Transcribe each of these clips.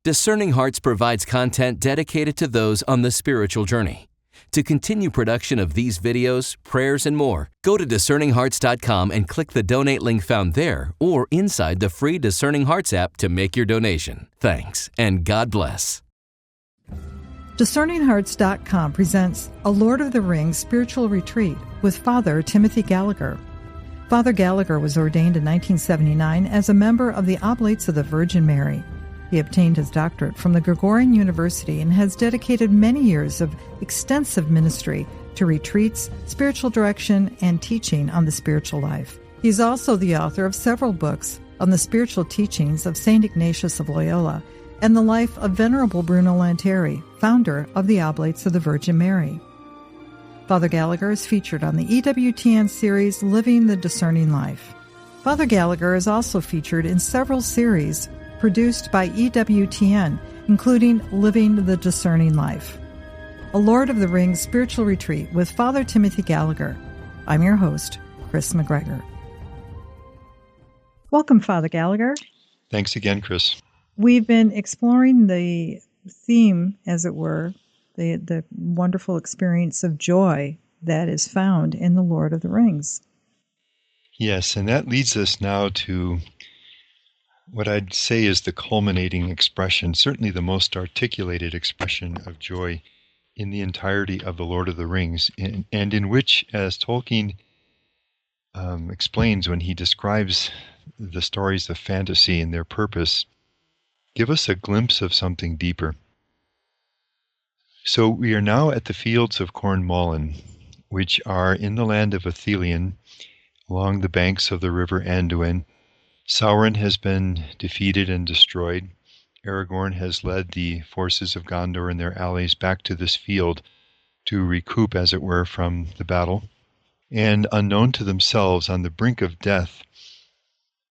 Discerning Hearts provides content dedicated to those on the spiritual journey. To continue production of these videos, prayers, and more, go to discerninghearts.com and click the donate link found there or inside the free Discerning Hearts app to make your donation. Thanks, and God bless. DiscerningHearts.com presents a Lord of the Rings spiritual retreat with Father Timothy Gallagher. Father Gallagher was ordained in 1979 as a member of the Oblates of the Virgin Mary. He obtained his doctorate from the Gregorian University and has dedicated many years of extensive ministry to retreats, spiritual direction, and teaching on the spiritual life. He is also the author of several books on the spiritual teachings of St. Ignatius of Loyola and the life of Venerable Bruno Lanteri, founder of the Oblates of the Virgin Mary. Father Gallagher is featured on the EWTN series Living the Discerning Life. Father Gallagher is also featured in several series produced by EWTN, including Living the Discerning Life. A Lord of the Rings spiritual retreat with Father Timothy Gallagher. I'm your host, Chris McGregor. Welcome, Father Gallagher. Thanks again, Chris. We've been exploring the theme, as it were, the wonderful experience of joy that is found in the Lord of the Rings. Yes, and that leads us now to what I'd say is the culminating expression, certainly the most articulated expression of joy in the entirety of the Lord of the Rings, and in which, as Tolkien explains when he describes the stories of fantasy and their purpose, give us a glimpse of something deeper. So we are now at the fields of Cornwallen, which are in the land of Ithilien, along the banks of the river Anduin. Sauron has been defeated and destroyed. Aragorn has led the forces of Gondor and their allies back to this field to recoup, as it were, from the battle. And unknown to themselves, on the brink of death,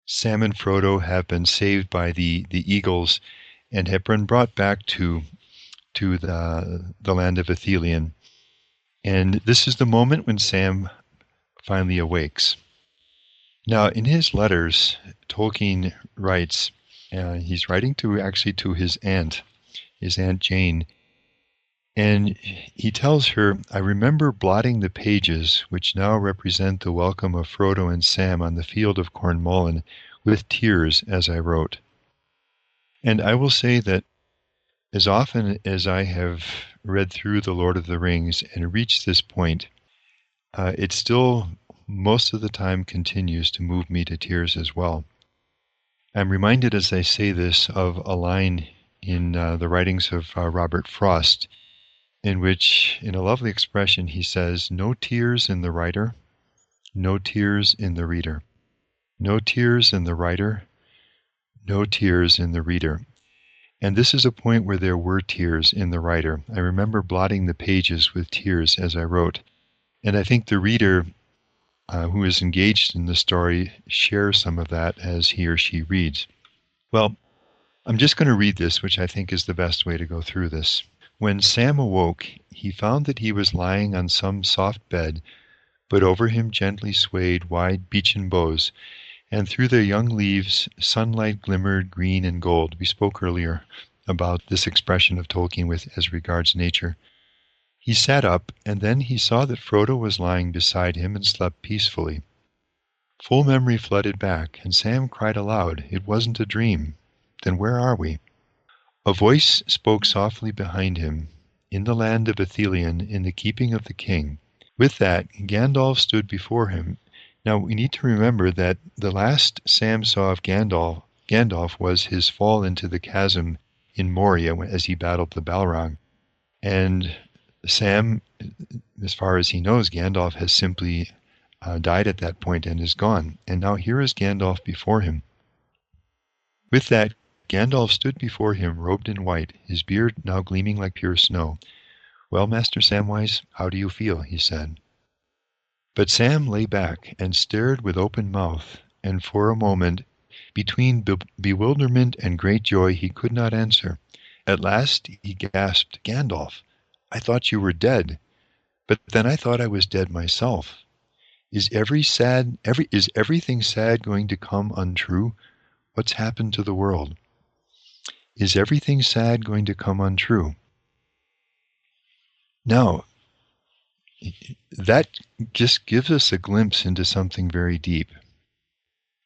Sam and Frodo have been saved by the eagles and have been brought back to the land of Ithilien. And this is the moment when Sam finally awakes. Now, in his letters, Tolkien writes, he's writing to his Aunt Jane, and he tells her, "I remember blotting the pages which now represent the welcome of Frodo and Sam on the field of Cornwallen with tears as I wrote." And I will say that as often as I have read through The Lord of the Rings and reached this point, it still most of the time continues to move me to tears as well. I'm reminded as I say this of a line in the writings of Robert Frost, in which, in a lovely expression, he says, "No tears in the writer, no tears in the reader. No tears in the writer, no tears in the reader." And this is a point where there were tears in the writer. I remember blotting the pages with tears as I wrote. And I think the reader who is engaged in the story shares some of that as he or she reads. Well, I'm just going to read this, which I think is the best way to go through this. "When Sam awoke, he found that he was lying on some soft bed, but over him gently swayed wide beechen boughs, and through their young leaves sunlight glimmered green and gold." We spoke earlier about this expression of Tolkien as regards nature. "He sat up, and then he saw that Frodo was lying beside him and slept peacefully. Full memory flooded back, and Sam cried aloud, 'It wasn't a dream. Then where are we?' A voice spoke softly behind him, 'In the land of Ithilien, in the keeping of the king.' With that, Gandalf stood before him." Now, we need to remember that the last Sam saw of Gandalf was his fall into the chasm in Moria as he battled the Balrog. And Sam, as far as he knows, Gandalf has simply died at that point and is gone. And now here is Gandalf before him. With that, Gandalf stood before him, robed in white, his beard now gleaming like pure snow. "Well, Master Samwise, how do you feel?" he said. But Sam lay back and stared with open mouth, and for a moment, between bewilderment and great joy, he could not answer. At last he gasped, "Gandalf, I thought you were dead, but then I thought I was dead myself. Is everything sad going to come untrue? What's happened to the world?" Is everything sad going to come untrue? Now, that just gives us a glimpse into something very deep.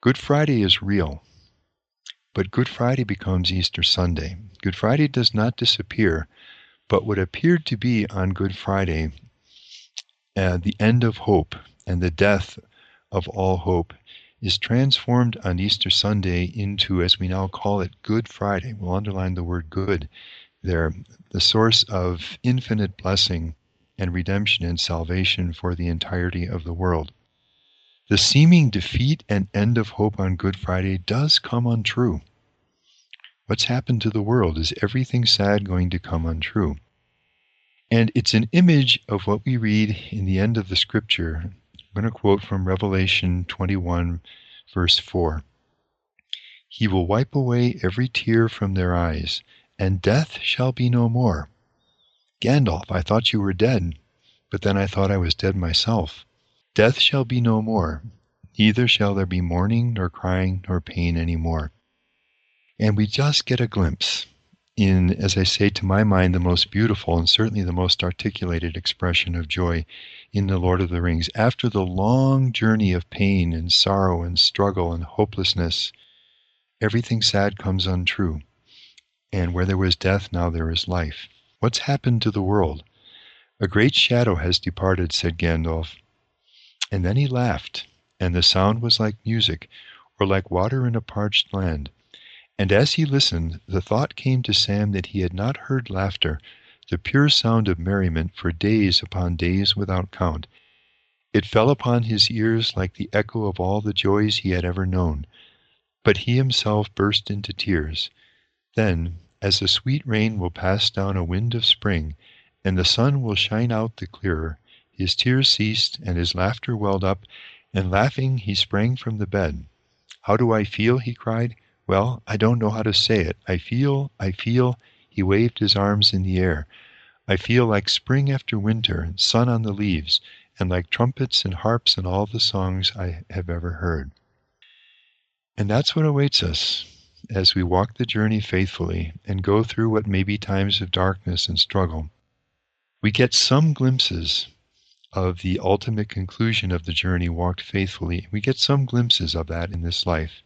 Good Friday is real, but Good Friday becomes Easter Sunday. Good Friday does not disappear, but what appeared to be on Good Friday, the end of hope and the death of all hope, is transformed on Easter Sunday into, as we now call it, Good Friday. We'll underline the word good there, the source of infinite blessing and redemption and salvation for the entirety of the world. The seeming defeat and end of hope on Good Friday does come untrue. What's happened to the world? Is everything sad going to come untrue? And it's an image of what we read in the end of the scripture. I'm going to quote from Revelation 21, verse 4. He will wipe away every tear from their eyes, and death shall be no more. Gandalf, I thought you were dead, but then I thought I was dead myself. Death shall be no more, neither shall there be mourning, nor crying, nor pain any more. And we just get a glimpse in, as I say, to my mind, the most beautiful and certainly the most articulated expression of joy in the Lord of the Rings. After the long journey of pain and sorrow and struggle and hopelessness, everything sad comes untrue. And where there was death, now there is life. What's happened to the world? A great shadow has departed, said Gandalf. And then he laughed, and the sound was like music, or like water in a parched land. And as he listened, the thought came to Sam that he had not heard laughter, the pure sound of merriment, for days upon days without count. It fell upon his ears like the echo of all the joys he had ever known. But he himself burst into tears. Then, as the sweet rain will pass down a wind of spring, and the sun will shine out the clearer, his tears ceased, and his laughter welled up, and laughing he sprang from the bed. How do I feel? He cried. Well, I don't know how to say it. I feel. He waved his arms in the air. I feel like spring after winter, and sun on the leaves, and like trumpets and harps and all the songs I have ever heard. And that's what awaits us as we walk the journey faithfully and go through what may be times of darkness and struggle. We get some glimpses of the ultimate conclusion of the journey walked faithfully. We get some glimpses of that in this life.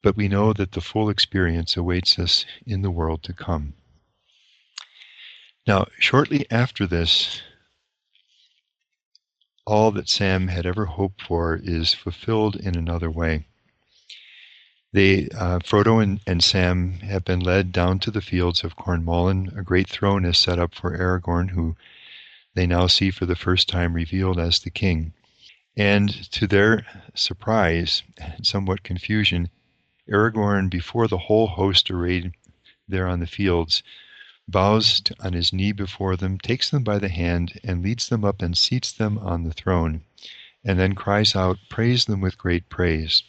But we know that the full experience awaits us in the world to come. Now, shortly after this, all that Sam had ever hoped for is fulfilled in another way. Frodo and Sam have been led down to the fields of Cornwallen. A great throne is set up for Aragorn, who they now see for the first time revealed as the king. And to their surprise and somewhat confusion, Aragorn, before the whole host arrayed there on the fields, bows on his knee before them, takes them by the hand, and leads them up and seats them on the throne, and then cries out, "Praise them with great praise."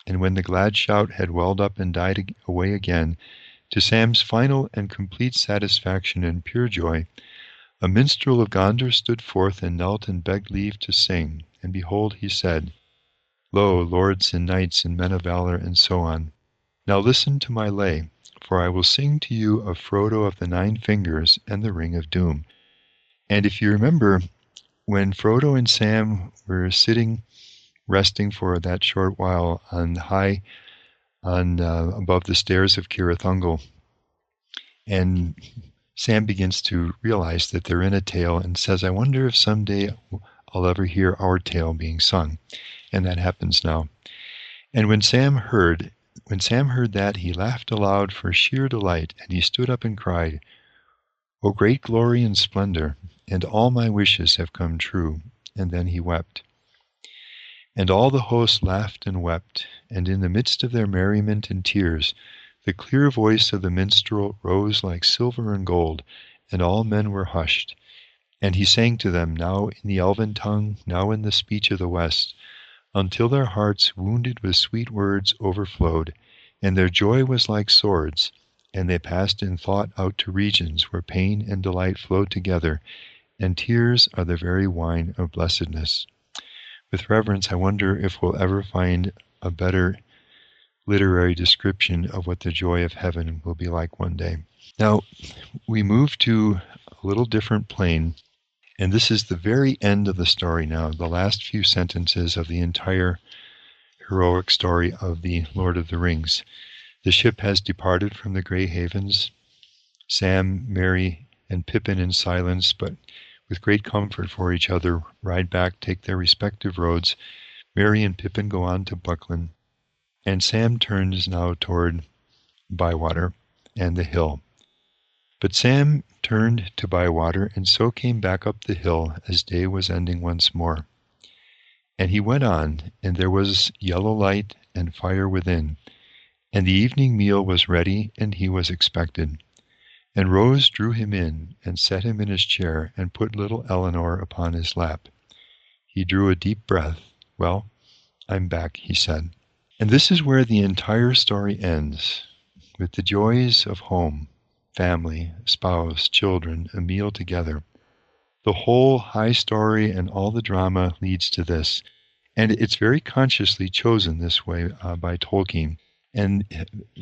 And when the glad shout had welled up and died away again, to Sam's final and complete satisfaction and pure joy, a minstrel of Gondor stood forth and knelt and begged leave to sing. And behold, he said, "Lo, lords and knights and men of valor," and so on. "Now listen to my lay, for I will sing to you of Frodo of the Nine Fingers and the Ring of Doom." And if you remember, when Frodo and Sam were sitting, resting for that short while above the stairs of Cirith Ungol, and Sam begins to realize that they're in a tale and says, "I wonder if someday I'll ever hear our tale being sung." And that happens now. And when Sam heard that, he laughed aloud for sheer delight, and he stood up and cried, "O great glory and splendor, and all my wishes have come true." And then he wept. And all the host laughed and wept, and in the midst of their merriment and tears, the clear voice of the minstrel rose like silver and gold, and all men were hushed. And he sang to them, now in the elven tongue, now in the speech of the West, until their hearts, wounded with sweet words, overflowed, and their joy was like swords, and they passed in thought out to regions where pain and delight flowed together, and tears are the very wine of blessedness. With reverence, I wonder if we'll ever find a better literary description of what the joy of heaven will be like one day. Now, we move to a little different plane, and this is the very end of the story now, the last few sentences of the entire heroic story of the Lord of the Rings. The ship has departed from the Grey Havens. Sam, Merry, and Pippin in silence, but with great comfort for each other, ride back, take their respective roads. Merry and Pippin go on to Buckland, and Sam turns now toward Bywater and the hill. But Sam turned to Bywater and so came back up the hill as day was ending once more. And he went on, and there was yellow light and fire within, and the evening meal was ready, and he was expected. And Rose drew him in, and set him in his chair, and put little Eleanor upon his lap. He drew a deep breath. "Well, I'm back," he said. And this is where the entire story ends, with the joys of home, family, spouse, children, a meal together. The whole high story and all the drama leads to this. And it's very consciously chosen this way by Tolkien. And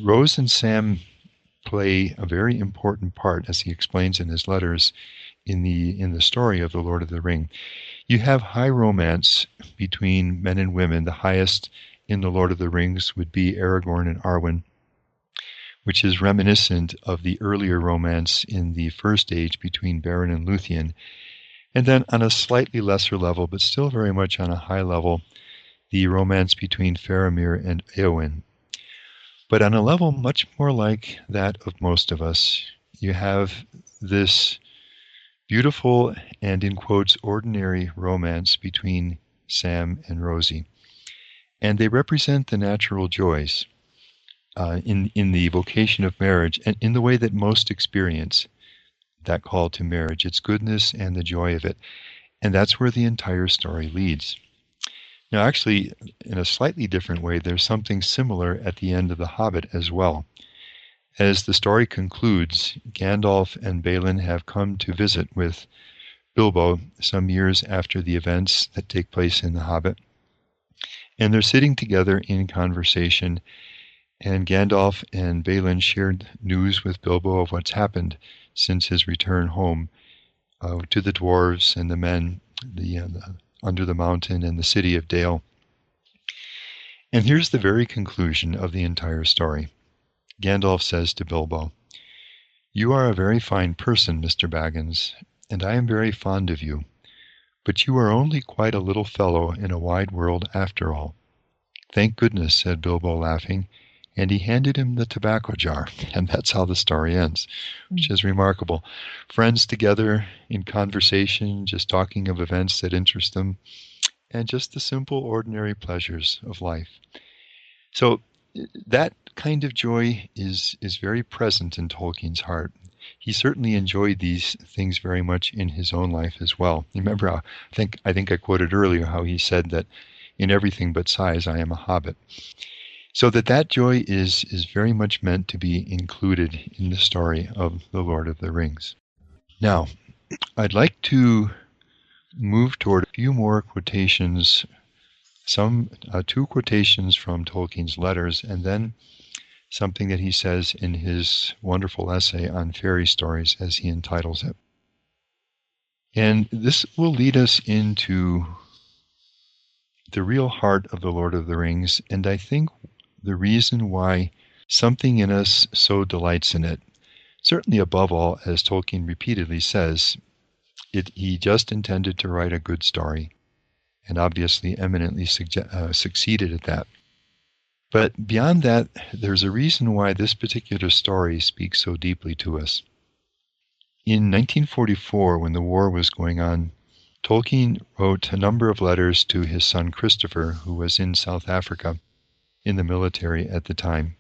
Rose and Sam play a very important part, as he explains in his letters, in the story of the Lord of the Ring. You have high romance between men and women. The highest in the Lord of the Rings would be Aragorn and Arwen, which is reminiscent of the earlier romance in the First Age between Beren and Luthien. And then on a slightly lesser level, but still very much on a high level, the romance between Faramir and Éowyn. But on a level much more like that of most of us, you have this beautiful and, in quotes, ordinary romance between Sam and Rosie. And they represent the natural joys in the vocation of marriage, and in the way that most experience that call to marriage, its goodness and the joy of it. And that's where the entire story leads. Now, actually, in a slightly different way, there's something similar at the end of The Hobbit as well. As the story concludes, Gandalf and Balin have come to visit with Bilbo some years after the events that take place in The Hobbit. And they're sitting together in conversation, and Gandalf and Balin shared news with Bilbo of what's happened since his return home to the dwarves and the men, under the mountain and the city of Dale. And here's the very conclusion of the entire story. Gandalf says to Bilbo, "You are a very fine person, Mr. Baggins, and I am very fond of you, but you are only quite a little fellow in a wide world after all." "Thank goodness," said Bilbo, laughing, and he handed him the tobacco jar, and that's how the story ends, which is remarkable. Friends together in conversation, just talking of events that interest them, and just the simple, ordinary pleasures of life. So that kind of joy is very present in Tolkien's heart. He certainly enjoyed these things very much in his own life as well. Remember, I think I quoted earlier how he said that in everything but size, I am a hobbit. So that joy is very much meant to be included in the story of the Lord of the Rings. Now, I'd like to move toward a few more quotations, two quotations from Tolkien's letters, and then something that he says in his wonderful essay on fairy stories, as he entitles it. And this will lead us into the real heart of the Lord of the Rings, and I think the reason why something in us so delights in it. Certainly above all, as Tolkien repeatedly says, he just intended to write a good story, and obviously eminently succeeded at that. But beyond that, there's a reason why this particular story speaks so deeply to us. In 1944, when the war was going on, Tolkien wrote a number of letters to his son Christopher, who was in South Africa in the military at the time.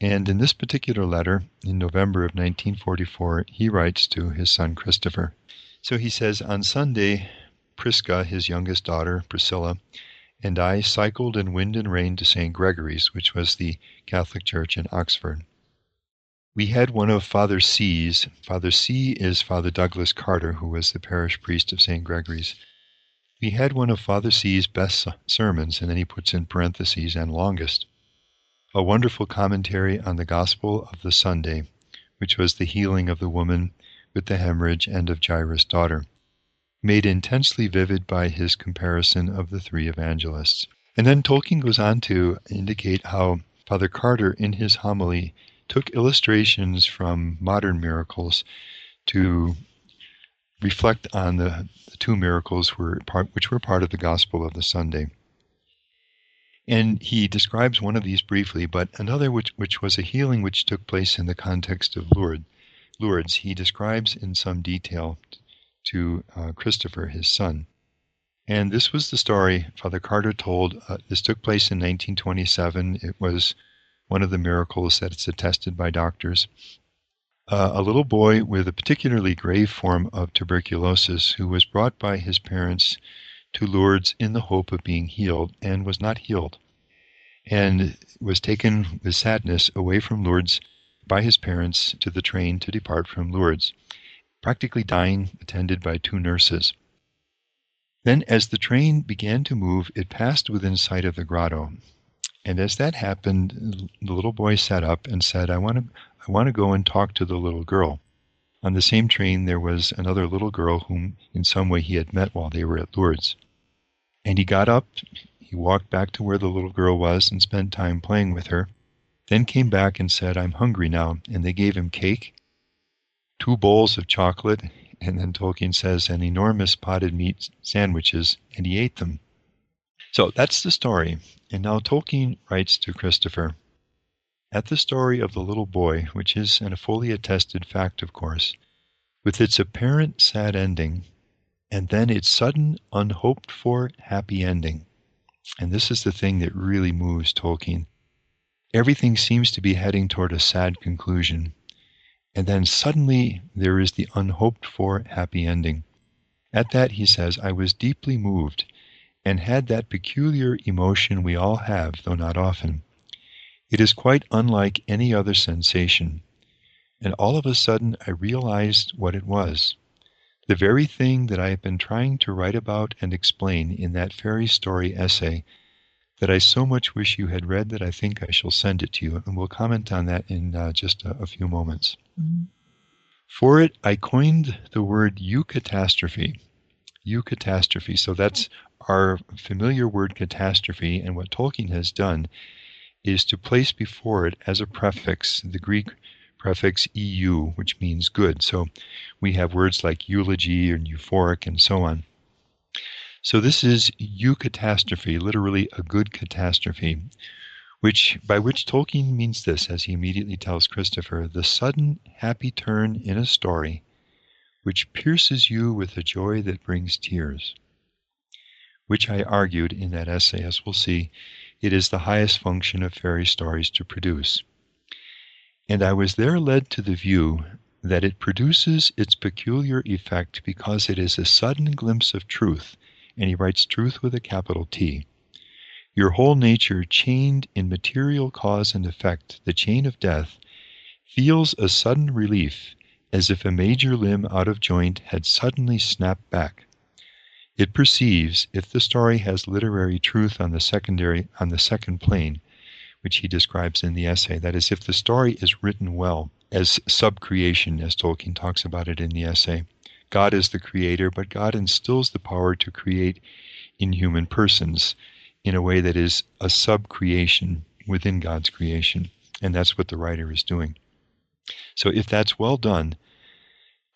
And in this particular letter, in November of 1944, he writes to his son Christopher. So he says, "On Sunday, Prisca, his youngest daughter, Priscilla, and I cycled in wind and rain to St. Gregory's, which was the Catholic church in Oxford. We had one of Father C's. Father C is Father Douglas Carter, who was the parish priest of St. Gregory's. We had one of Father C's best sermons," and then he puts in parentheses, "and longest. a wonderful commentary on the Gospel of the Sunday, which was the healing of the woman with the hemorrhage and of Jairus' daughter, made intensely vivid by his comparison of the three evangelists. And then Tolkien goes on to indicate how Father Carter, in his homily, took illustrations from modern miracles to reflect on the two miracles which were part of the Gospel of the Sunday. And he describes one of these briefly, but another which was a healing which took place in the context of Lourdes, he describes in some detail to Christopher, his son. And this was the story Father Carter told. This took place in 1927. It was one of the miracles that's attested by doctors. A little boy with a particularly grave form of tuberculosis who was brought by his parents to Lourdes in the hope of being healed and was not healed, and was taken with sadness away from Lourdes by his parents to the train to depart from Lourdes, practically dying, attended by two nurses. Then as the train began to move, it passed within sight of the grotto. And as that happened, the little boy sat up and said, I want to go and talk to the little girl. On the same train, there was another little girl whom in some way he had met while they were at Lourdes. And he got up, he walked back to where the little girl was and spent time playing with her, then came back and said, I'm hungry now. And they gave him cake, 2 bowls of chocolate, and then Tolkien says, an enormous potted meat sandwiches, and he ate them. So that's the story. And now Tolkien writes to Christopher, at the story of the little boy, which is a fully attested fact, of course, with its apparent sad ending, and then its sudden, unhoped-for happy ending. And this is the thing that really moves Tolkien. Everything seems to be heading toward a sad conclusion, and then suddenly there is the unhoped-for happy ending. At that, he says, I was deeply moved, and had that peculiar emotion we all have, though not often. It is quite unlike any other sensation, and all of a sudden I realized what it was. The very thing that I have been trying to write about and explain in that fairy story essay that I so much wish you had read that I think I shall send it to you, and we'll comment on that in just a few moments. Mm-hmm. For it, I coined the word Eucatastrophe. Eucatastrophe. So that's our familiar word catastrophe, and what Tolkien has done is to place before it as a prefix the Greek prefix eu, which means good. So we have words like eulogy and euphoric and so on. So this is Eucatastrophe, literally a good catastrophe, by which Tolkien means this, as he immediately tells Christopher, the sudden happy turn in a story which pierces you with a joy that brings tears, which I argued in that essay, as we'll see, it is the highest function of fairy stories to produce. And I was there led to the view that it produces its peculiar effect because it is a sudden glimpse of truth, and he writes truth with a capital T. Your whole nature, chained in material cause and effect, the chain of death, feels a sudden relief, as if a major limb out of joint had suddenly snapped back. It perceives, if the story has literary truth on the second plane, which he describes in the essay, that is, if the story is written well, as subcreation, as Tolkien talks about it in the essay. God is the creator, but God instills the power to create in human persons in a way that is a subcreation within God's creation, and that's what the writer is doing. So if that's well done,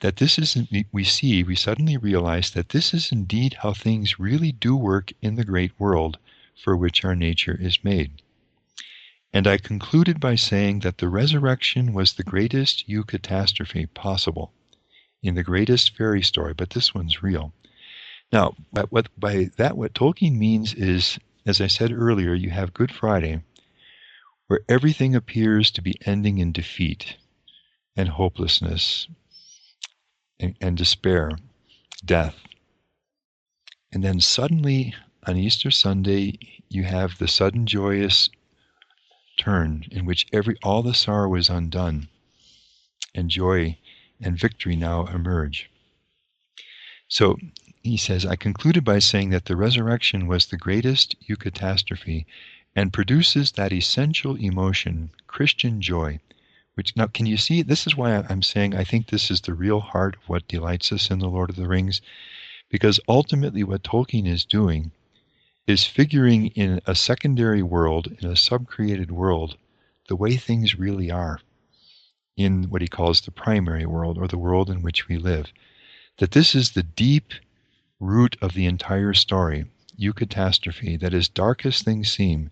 that this is, we suddenly realize that this is indeed how things really do work in the great world for which our nature is made. And I concluded by saying that the resurrection was the greatest Eucatastrophe possible in the greatest fairy story, but this one's real. Now, what Tolkien means is, as I said earlier, you have Good Friday, where everything appears to be ending in defeat and hopelessness and despair, death. And then suddenly, on Easter Sunday, you have the sudden joyous turn in which all the sorrow is undone, and joy and victory now emerge. So he says, I concluded by saying that the resurrection was the greatest Eucatastrophe, and produces that essential emotion, Christian joy, which, now can you see, this is why I'm saying I think this is the real heart of what delights us in The Lord of the Rings, because ultimately what Tolkien is doing is figuring in a secondary world, in a sub-created world, the way things really are in what he calls the primary world, or the world in which we live. That this is the deep root of the entire story, Eucatastrophe, that as dark as things seem,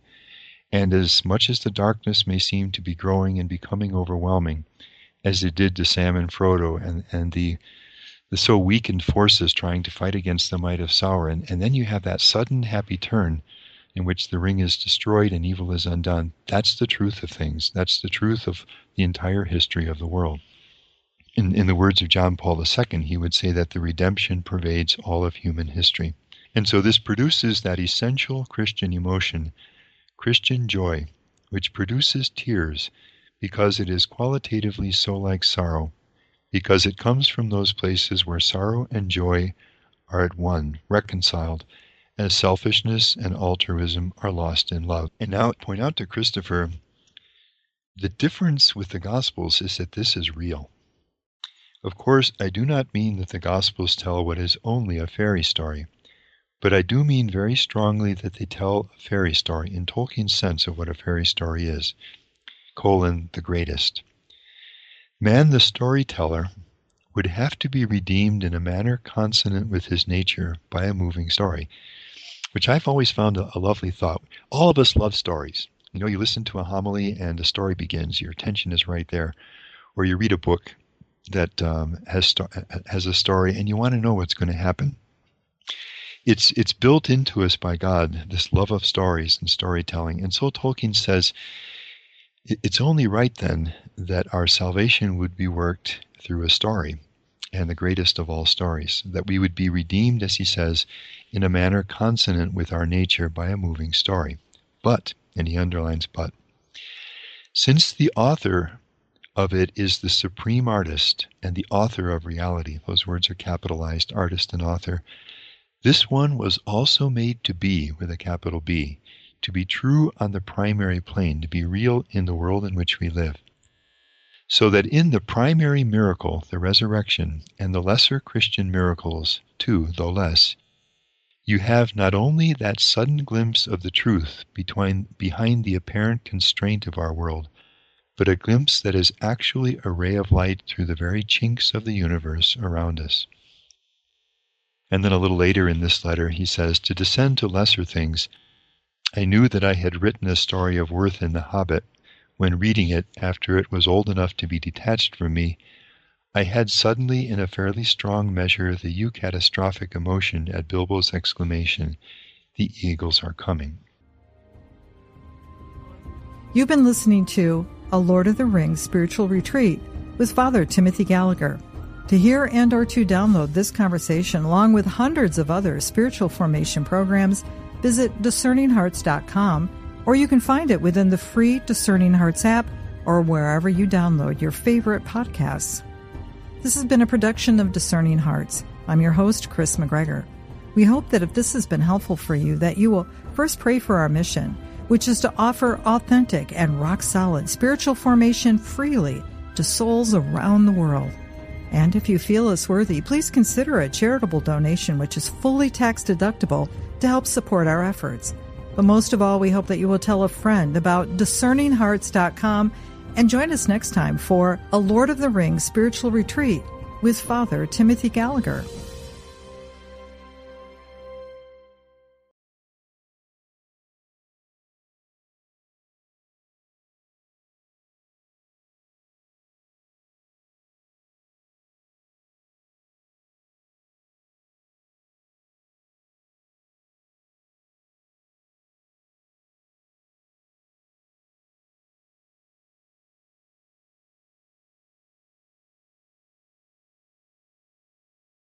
and as much as the darkness may seem to be growing and becoming overwhelming, as it did to Sam and Frodo and the so weakened forces trying to fight against the might of Sauron, and then you have that sudden happy turn in which the ring is destroyed and evil is undone. That's the truth of things. That's the truth of the entire history of the world. In the words of John Paul II, he would say that the redemption pervades all of human history. And so this produces that essential Christian emotion, Christian joy, which produces tears because it is qualitatively so like sorrow, because it comes from those places where sorrow and joy are at one, reconciled, as selfishness and altruism are lost in love. And now I point out to Christopher, the difference with the Gospels is that this is real. Of course, I do not mean that the Gospels tell what is only a fairy story, but I do mean very strongly that they tell a fairy story in Tolkien's sense of what a fairy story is, the greatest. Man, the storyteller, would have to be redeemed in a manner consonant with his nature by a moving story, which I've always found a lovely thought. All of us love stories. You know, you listen to a homily and the story begins. Your attention is right there. Or you read a book that has a story and you want to know what's going to happen. It's built into us by God, this love of stories and storytelling. And so Tolkien says, it's only right then that our salvation would be worked through a story, and the greatest of all stories, that we would be redeemed, as he says, in a manner consonant with our nature by a moving story. But, and he underlines but, since the author of it is the supreme artist and the author of reality, those words are capitalized, artist and author, this one was also made to be, with a capital B, to be true on the primary plane, to be real in the world in which we live. So that in the primary miracle, the resurrection, and the lesser Christian miracles, too, though less, you have not only that sudden glimpse of the truth behind the apparent constraint of our world, but a glimpse that is actually a ray of light through the very chinks of the universe around us. And then a little later in this letter, he says, to descend to lesser things, I knew that I had written a story of worth in The Hobbit. When reading it, after it was old enough to be detached from me, I had suddenly, in a fairly strong measure, the eucatastrophic emotion at Bilbo's exclamation, "The eagles are coming." You've been listening to A Lord of the Rings Spiritual Retreat with Father Timothy Gallagher. To hear and or to download this conversation, along with hundreds of other spiritual formation programs, visit discerninghearts.com, or you can find it within the free Discerning Hearts app or wherever you download your favorite podcasts. This has been a production of Discerning Hearts. I'm your host, Chris McGregor. We hope that if this has been helpful for you, that you will first pray for our mission, which is to offer authentic and rock-solid spiritual formation freely to souls around the world. And if you feel us worthy, please consider a charitable donation, which is fully tax-deductible, to help support our efforts. But most of all, we hope that you will tell a friend about discerninghearts.com and join us next time for A Lord of the Rings Spiritual Retreat with Father Timothy Gallagher.